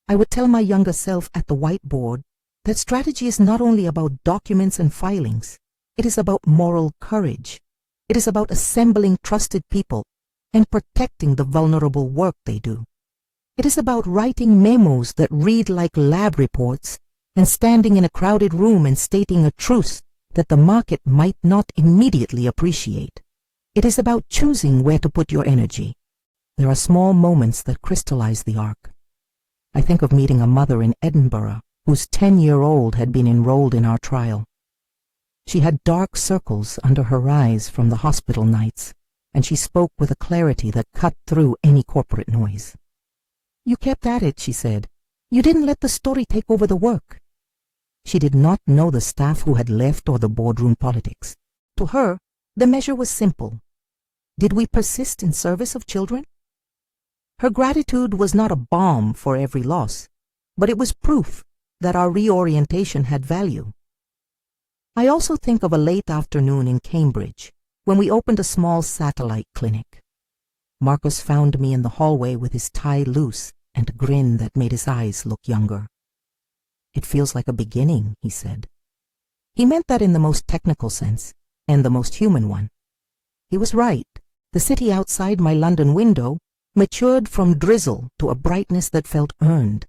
I would tell my younger self at the whiteboard that strategy is not only about documents and filings. It is about moral courage, It is about assembling trusted people and protecting the vulnerable work they do. It is about writing memos that read like lab reports and standing in a crowded room and stating a truth that the market might not immediately appreciate. It is about choosing where to put your energy. There are small moments that crystallize the arc. I think of meeting a mother in Edinburgh whose 10-year-old had been enrolled in our trial. She had dark circles under her eyes from the hospital nights, and she spoke with a clarity that cut through any corporate noise. "You kept at it," she said. "You didn't let the story take over the work." She did not know the staff who had left or the boardroom politics. To her, the measure was simple. Did we persist in service of children? Her gratitude was not a balm for every loss, but it was proof that our reorientation had value. I also think of a late afternoon in Cambridge when we opened a small satellite clinic. Marcus found me in the hallway with his tie loose and a grin that made his eyes look younger. "It feels like a beginning," he said. He meant that in the most technical sense, and the most human one. He was right. The city outside my London window matured from drizzle to a brightness that felt earned.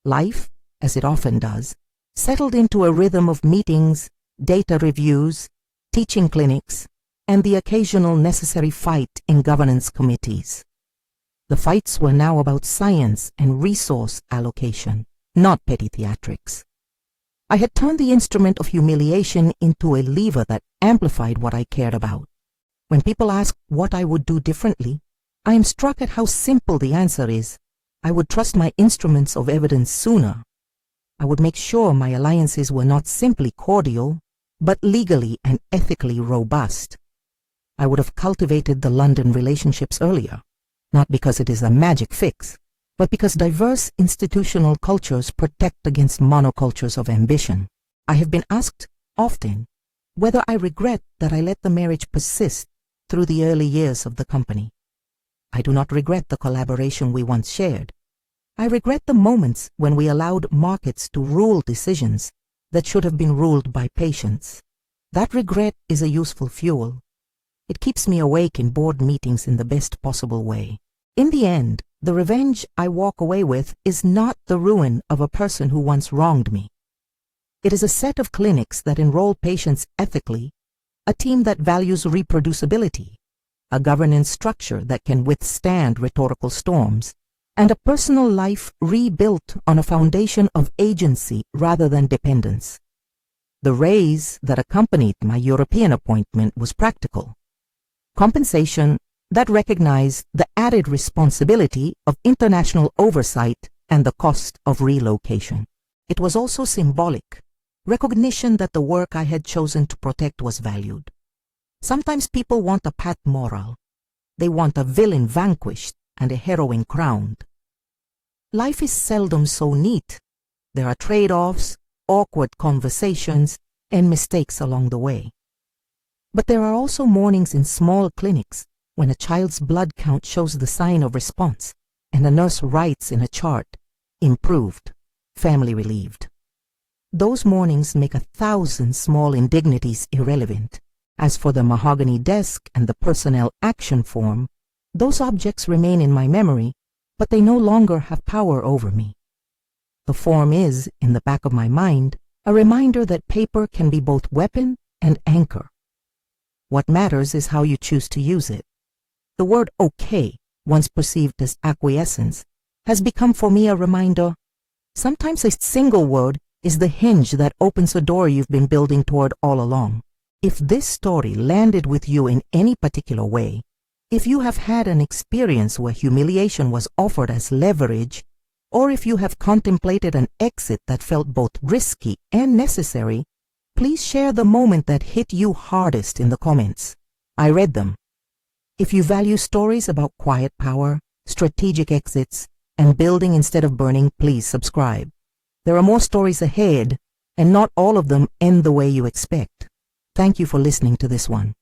Life, as it often does, settled into a rhythm of meetings, data reviews, teaching clinics, and the occasional necessary fight in governance committees. The fights were now about science and resource allocation, not petty theatrics. I had turned the instrument of humiliation into a lever that amplified what I cared about. When people ask what I would do differently, I am struck at how simple the answer is. I would trust my instruments of evidence sooner. I would make sure my alliances were not simply cordial, but legally and ethically robust. I would have cultivated the London relationships earlier, not because it is a magic fix, but because diverse institutional cultures protect against monocultures of ambition. I have been asked often whether I regret that I let the marriage persist through the early years of the company. I do not regret the collaboration we once shared. I regret the moments when we allowed markets to rule decisions that should have been ruled by patience. That regret is a useful fuel. It keeps me awake in board meetings in the best possible way. In the end, the revenge I walk away with is not the ruin of a person who once wronged me. It is a set of clinics that enroll patients ethically, a team that values reproducibility, a governance structure that can withstand rhetorical storms, and a personal life rebuilt on a foundation of agency rather than dependence. The raise that accompanied my European appointment was practical. Compensation that recognized the added responsibility of international oversight and the cost of relocation. It was also symbolic, recognition that the work I had chosen to protect was valued. Sometimes people want a pat moral. They want a villain vanquished and a heroine crowned. Life is seldom so neat. There are trade-offs, awkward conversations, and mistakes along the way. But there are also mornings in small clinics when a child's blood count shows the sign of response and a nurse writes in a chart, "Improved, family relieved." Those mornings make 1,000 small indignities irrelevant. As for the mahogany desk and the personnel action form, those objects remain in my memory, but they no longer have power over me. The form is, in the back of my mind, a reminder that paper can be both weapon and anchor. What matters is how you choose to use it. The word okay, once perceived as acquiescence, has become for me a reminder. Sometimes a single word is the hinge that opens a door you've been building toward all along. If this story landed with you in any particular way, if you have had an experience where humiliation was offered as leverage, or if you have contemplated an exit that felt both risky and necessary, please share the moment that hit you hardest in the comments. I read them. If you value stories about quiet power, strategic exits, and building instead of burning, please subscribe. There are more stories ahead, and not all of them end the way you expect. Thank you for listening to this one.